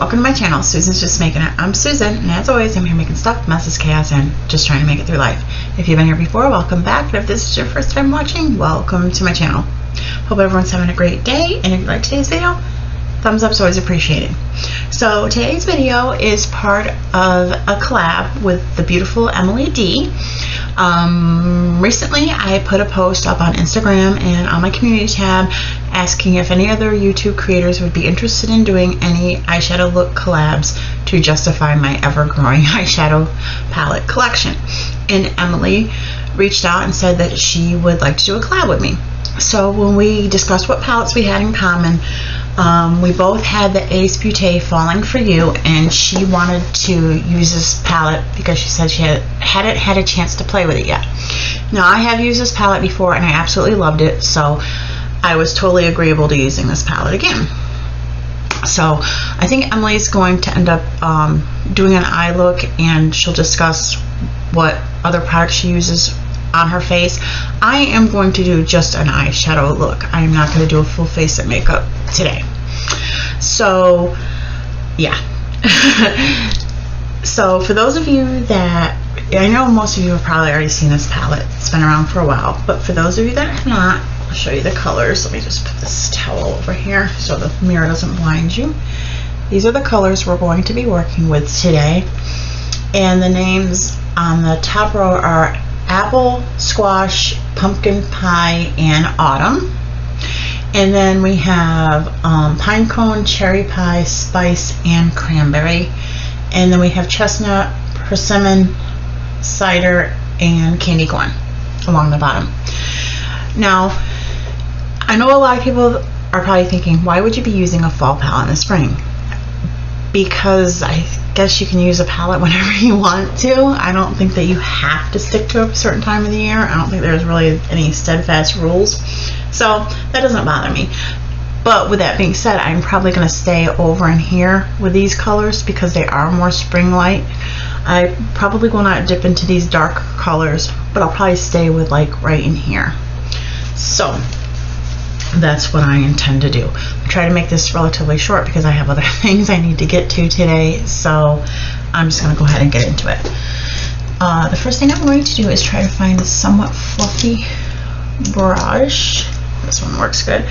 welcome to my channel. Susan's Just Making It. I'm Susan, and as always, I'm here making stuff, messes, chaos, and just trying to make it through life. If you've been here before, welcome back. And if this is your first time watching, welcome to my channel. Hope everyone's having a great day, and if you like today's video, thumbs up is always appreciated. So today's video is part of a collab with the beautiful Emily D. Recently I put a post up on Instagram and on my community tab asking if any other YouTube creators would be interested in doing any eyeshadow look collabs to justify my ever-growing eyeshadow palette collection. And Emily reached out and said that she would like to do a collab with me. So when we discussed what palettes we had in common, we both had the Ace Beaute Falling For You, and she wanted to use this palette because she said she hadn't had a chance to play with it yet. Now, I have used this palette before and I absolutely loved it, so I was totally agreeable to using this palette again. So I think Emily's going to end up doing an eye look, and she'll discuss what other products she uses on her face. I am going to do just an eyeshadow look. I am not going to do a full face of makeup today. So yeah. So for those of you that, I know most of you have probably already seen this palette. It's been around for a while, but for those of you that have not, I'll show you the colors. Let me just put this towel over here so the mirror doesn't blind you. These are the colors we're going to be working with today, and the names on the top row are Apple, Squash, Pumpkin Pie, and Autumn. And then we have Pine Cone, Cherry Pie, Spice, and Cranberry. And then we have Chestnut, Persimmon, Cider, and Candy Corn along the bottom. Now, I know a lot of people are probably thinking, why would you be using a fall palette in the spring? Because I guess you can use a palette whenever you want to. I don't think that you have to stick to a certain time of the year. I don't think there's really any steadfast rules. So that doesn't bother me. But with that being said, I'm probably going to stay over in here with these colors because they are more spring-like. I probably will not dip into these dark colors, but I'll probably stay with like right in here. So that's what I intend to do. I'll try to make this relatively short because I have other things I need to get to today. So I'm just going to go ahead and get into it. The first thing I'm going to do is try to find a somewhat fluffy brush. This one works good.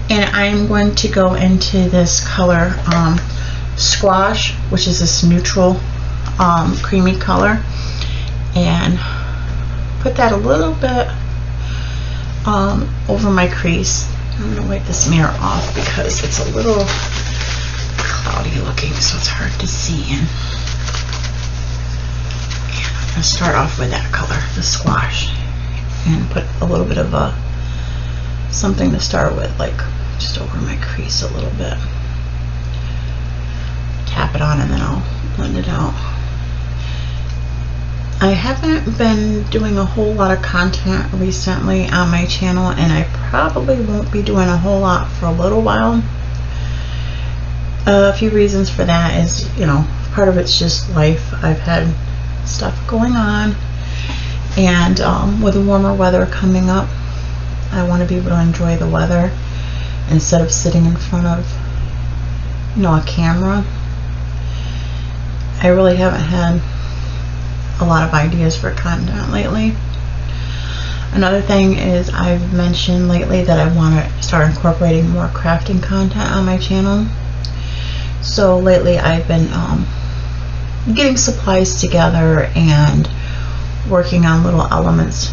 And I'm going to go into this color Squash, which is this neutral creamy color, and put that a little bit over my crease. I'm going to wipe this mirror off because it's a little cloudy looking, so it's hard to see in. And I'm going to start off with that color, the Squash, and put a little bit of something to start with, like just over my crease a little bit. Tap it on and then I'll blend it out. I haven't been doing a whole lot of content recently on my channel, and I probably won't be doing a whole lot for a little while. A few reasons for that is, you know, part of it's just life. I've had stuff going on, and with the warmer weather coming up, I want to be able to enjoy the weather instead of sitting in front of, you know, a camera. I really haven't had a lot of ideas for content lately. Another thing is, I've mentioned lately that I want to start incorporating more crafting content on my channel. So lately I've been getting supplies together and working on little elements.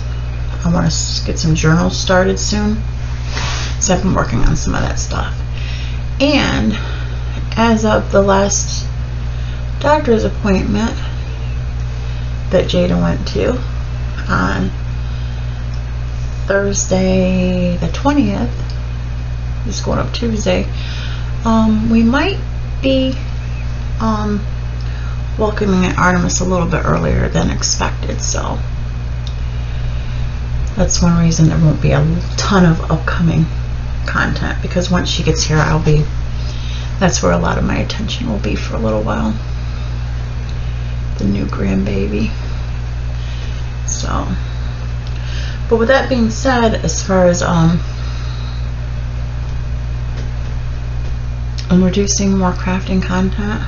I want to get some journals started soon, so I've been working on some of that stuff. And as of the last doctor's appointment that Jada went to on Thursday the 20th, just going up Tuesday, we might be welcoming an Artemis a little bit earlier than expected, so that's one reason there won't be a ton of upcoming content, because once she gets here, that's where a lot of my attention will be for a little while. The new grandbaby. So, but with that being said, as far as and we're doing more crafting content.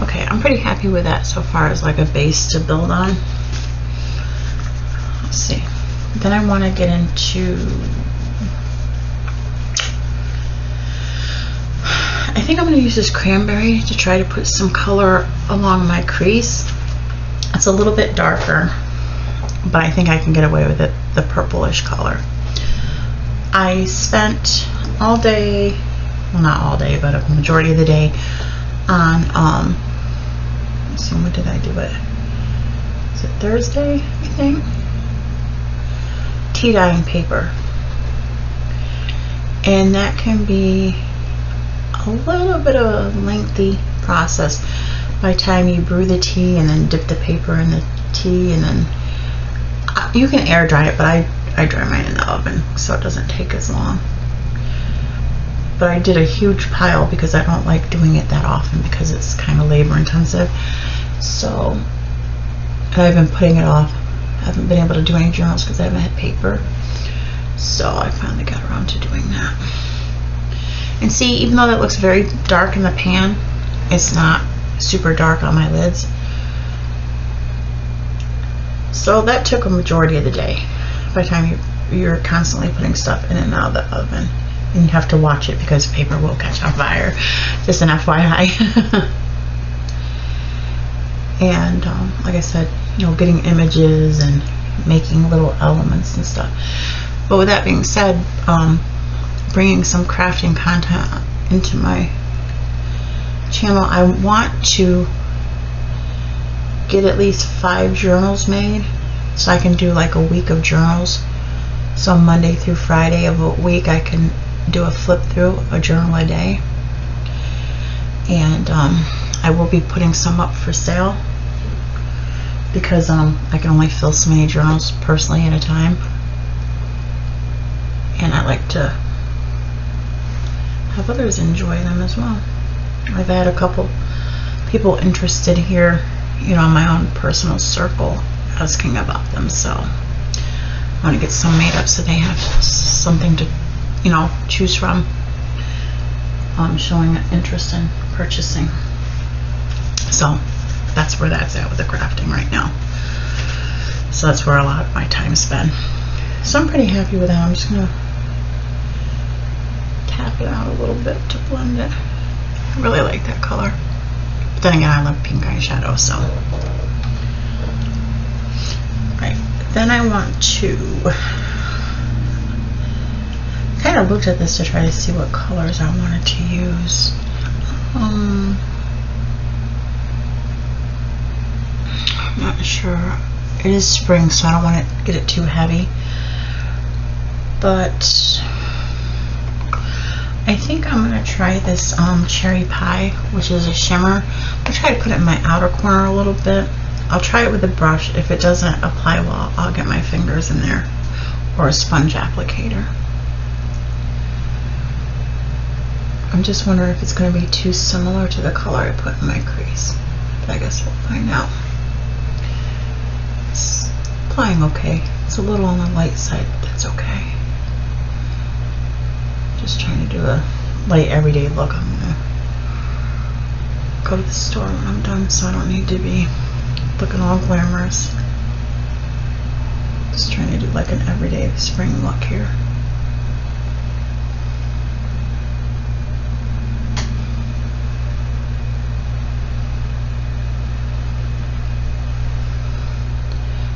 Okay, I'm pretty happy with that so far as like a base to build on. Let's see. Then I want to get into, I think I'm going to use this cranberry to try to put some color along my crease. It's a little bit darker, but I think I can get away with it, the purplish color. I spent all day, well not all day, but a majority of the day on, let's see, when did I do it? Is it Thursday, I think? Tea dyeing paper. And that can be a little bit of a lengthy process by the time you brew the tea and then dip the paper in the tea, and then you can air dry it, but I dry mine in the oven so it doesn't take as long. But I did a huge pile because I don't like doing it that often because it's kind of labor intensive. So, and I've been putting it off. I haven't been able to do any journals because I haven't had paper. So I finally got around to doing that. And see, even though that looks very dark in the pan, it's not super dark on my lids. So that took a majority of the day. By the time you're constantly putting stuff in and out of the oven, and you have to watch it because paper will catch on fire. Just an FYI. And like I said, you know, getting images and making little elements and stuff. But with that being said, bringing some crafting content into my channel, I want to get at least 5 journals made so I can do like a week of journals. So Monday through Friday of a week I can do a flip through, a journal a day. And I will be putting some up for sale because I can only fill so many journals personally at a time, and I like to have others enjoy them as well. I've had a couple people interested here, you know, in my own personal circle asking about them, so I want to get some made up so they have something to, you know, choose from. Showing interest in purchasing. So that's where that's at with the crafting right now. So that's where a lot of my time is spent. So I'm pretty happy with that. I'm just gonna tap it out a little bit to blend it. I really like that color. But then again, I love pink eyeshadow, so. Right, then I want to kind of looked at this to try to see what colors I wanted to use. I'm not sure. It is spring, so I don't want to get it too heavy. But I think I'm going to try this cherry pie, which is a shimmer. I'll try to put it in my outer corner a little bit. I'll try it with a brush. If it doesn't apply well, I'll get my fingers in there or a sponge applicator. I'm just wondering if it's going to be too similar to the color I put in my crease. But I guess we'll find out. It's applying okay. It's a little on the light side, but that's okay. Just trying to do a light everyday look. I'm going to go to the store when I'm done, so I don't need to be looking all glamorous. Just trying to do like an everyday spring look here.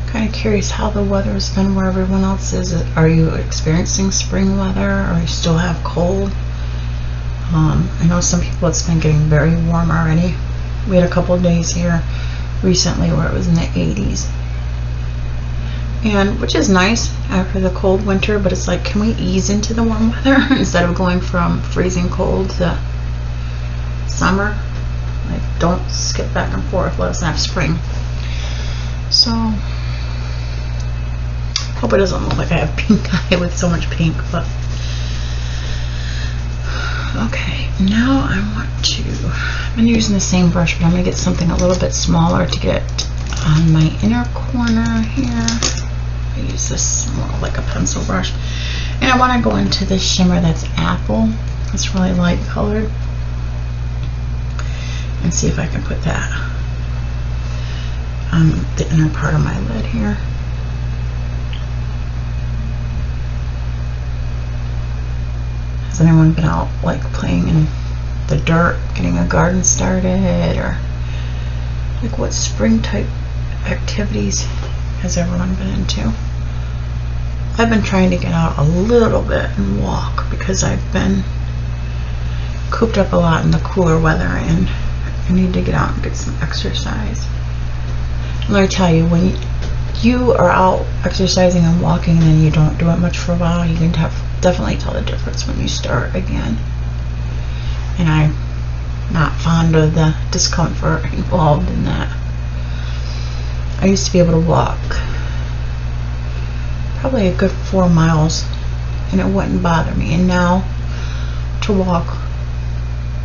Kind of curious how the weather has been where everyone else is. Are you experiencing spring weather, or you still have cold? I know some people, it's been getting very warm already. We had a couple of days here recently where it was in the 80s, and which is nice after the cold winter, but it's like, can we ease into the warm weather instead of going from freezing cold to summer? Like, don't skip back and forth. Let us have spring. So hope it doesn't look like I have pink eye with so much pink, but okay. Now I want to, I'm going to use the same brush, but I'm going to get something a little bit smaller to get on my inner corner here. I use this more like a pencil brush, and I want to go into this shimmer that's apple. It's really light colored. And see if I can put that on the inner part of my lid here. Has anyone been out like playing in the dirt, getting a garden started, or like what spring type activities has everyone been into? I've been trying to get out a little bit and walk because I've been cooped up a lot in the cooler weather and I need to get out and get some exercise. And let me tell you, when you are out exercising and walking and then you don't do it much for a while, you can definitely tell the difference when you start again. And I'm not fond of the discomfort involved in that. I used to be able to walk probably a good 4 miles and it wouldn't bother me, and now to walk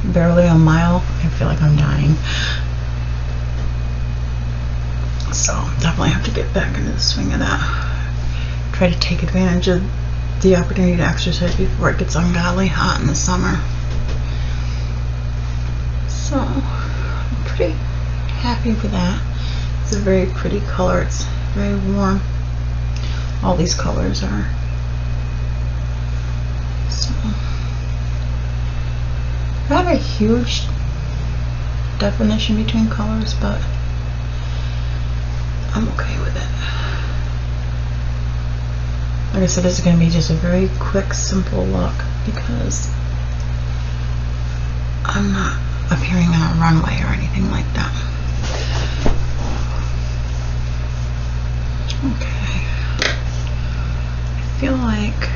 barely a mile, I feel like I'm dying. So definitely have to get back into the swing of that. Try to take advantage of the opportunity to exercise before it gets ungodly hot in the summer. So I'm pretty happy with that. It's a very pretty color. It's very warm. All these colors are. So not a huge definition between colors, but I'm okay with it. Like I said, this is going to be just a very quick, simple look because I'm not appearing on a runway or anything like that. Okay. I feel like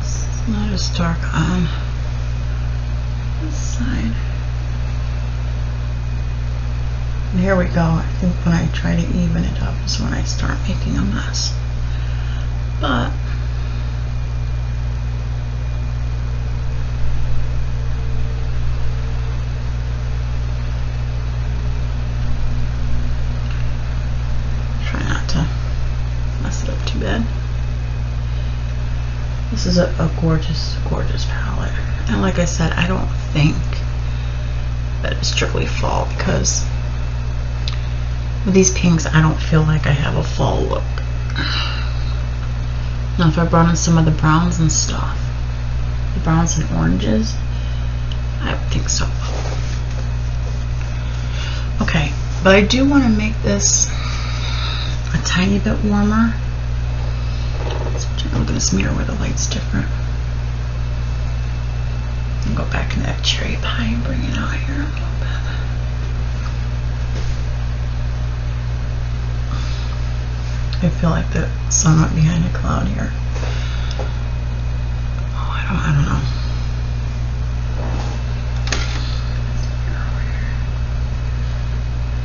it's not as dark on this side. And here we go. I think when I try to even it up is when I start making a mess. But try not to mess it up too bad. This is a gorgeous, gorgeous palette. And like I said, I don't think that it's strictly fall because with these pinks, I don't feel like I have a fall look. Now, if I brought in some of the browns and stuff, the browns and oranges, I would think so. Okay, but I do want to make this a tiny bit warmer. So look at this mirror where the light's different. And go back into that cherry pie and bring it out here a little bit. I feel like the sun went behind a cloud here. Oh, I don't know.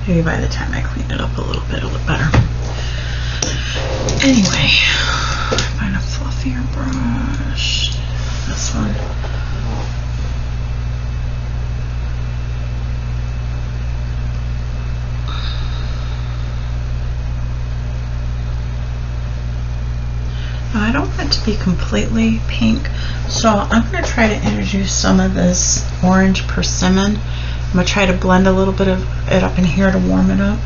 Maybe by the time I clean it up a little bit, it'll look better. Anyway, find a fluffier brush. This one. I don't want it to be completely pink, so I'm going to try to introduce some of this orange persimmon. I'm going to try to blend a little bit of it up in here to warm it up.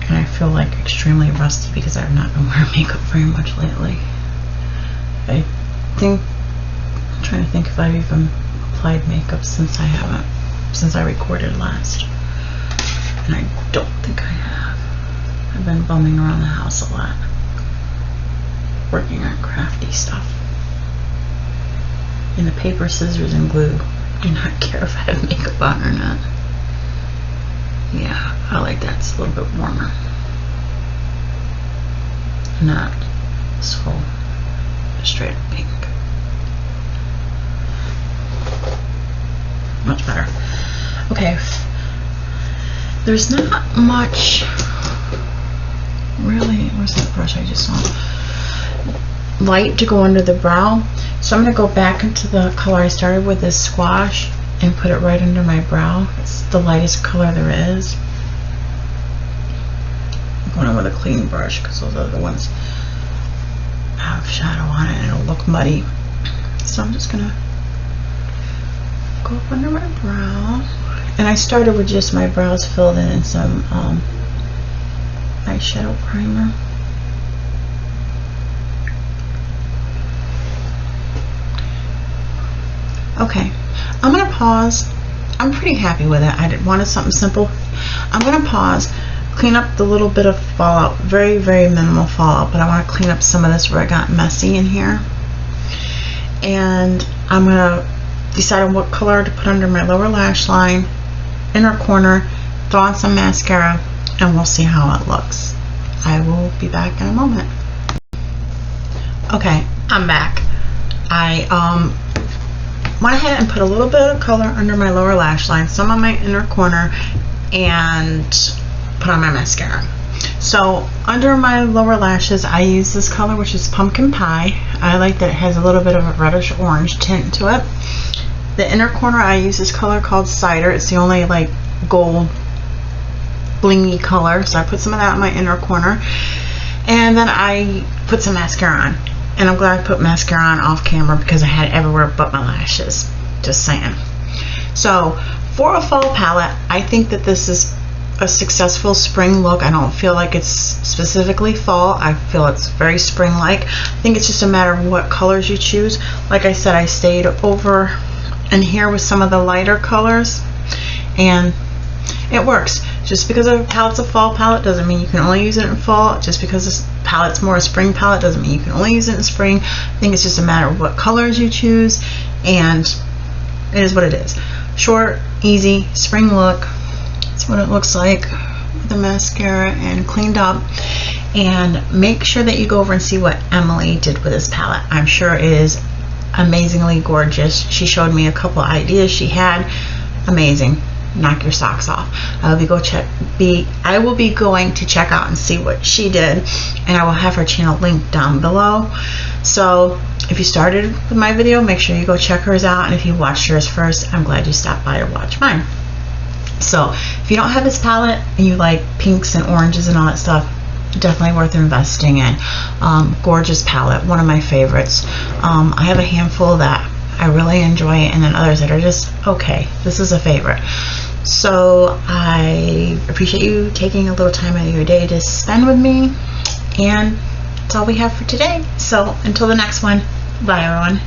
And I feel like extremely rusty because I've not been wearing makeup very much lately. I think, I'm trying to think if I've even applied makeup since I recorded last. And I don't think I have. I've been bumming around the house a lot, working on crafty stuff. And the paper, scissors, and glue do not care if I have makeup on or not. Yeah, I like that. It's a little bit warmer. Not so straight up pink. Much better. Okay, there's not much really. Where's that brush I just saw? Light to go under the brow. So I'm going to go back into the color I started with, this squash, and put it right under my brow. It's the lightest color there is. I'm going in with a clean brush because those are the ones that have shadow on it and it'll look muddy. So I'm just going to go up under my brow. And I started with just my brows filled in and some eyeshadow primer. Okay, I'm going to pause. I'm pretty happy with it. I wanted something simple. I'm going to pause, clean up the little bit of fallout, very, very minimal fallout, but I want to clean up some of this where it got messy in here. And I'm going to decide on what color to put under my lower lash line, inner corner, throw on some mascara, and we'll see how it looks. I will be back in a moment. Okay, I'm back. I went ahead and put a little bit of color under my lower lash line, some on my inner corner, and put on my mascara. So under my lower lashes, I use this color, which is Pumpkin Pie. I like that it has a little bit of a reddish orange tint to it. The inner corner, I use this color called Cider. It's the only like gold blingy color, so I put some of that in my inner corner, and then I put some mascara on. And I'm glad I put mascara on off camera because I had it everywhere but my lashes. Just saying. So for a fall palette, I think that this is a successful spring look. I don't feel like it's specifically fall. I feel it's very spring-like. I think it's just a matter of what colors you choose. Like I said, I stayed over in here with some of the lighter colors, and it works. Just because a palette's a fall palette doesn't mean you can only use it in fall. Just because this palette's more a spring palette doesn't mean you can only use it in spring. I think it's just a matter of what colors you choose, and it is what it is. Short, easy, spring look. That's what it looks like with the mascara and cleaned up. And make sure that you go over and see what Emily did with this palette. I'm sure it is amazingly gorgeous. She showed me a couple ideas she had. Amazing. Knock your socks off. I will be going to check out and see what she did, and I will have her channel linked down below. So if you started with my video, make sure you go check hers out, and if you watched hers first, I'm glad you stopped by to watch mine. So if you don't have this palette and you like pinks and oranges and all that stuff, definitely worth investing in. Gorgeous palette, one of my favorites. I have a handful that I really enjoy, and then others that are just okay. This is a favorite. So I appreciate you taking a little time out of your day to spend with me, and that's all we have for today. So until the next one, bye everyone.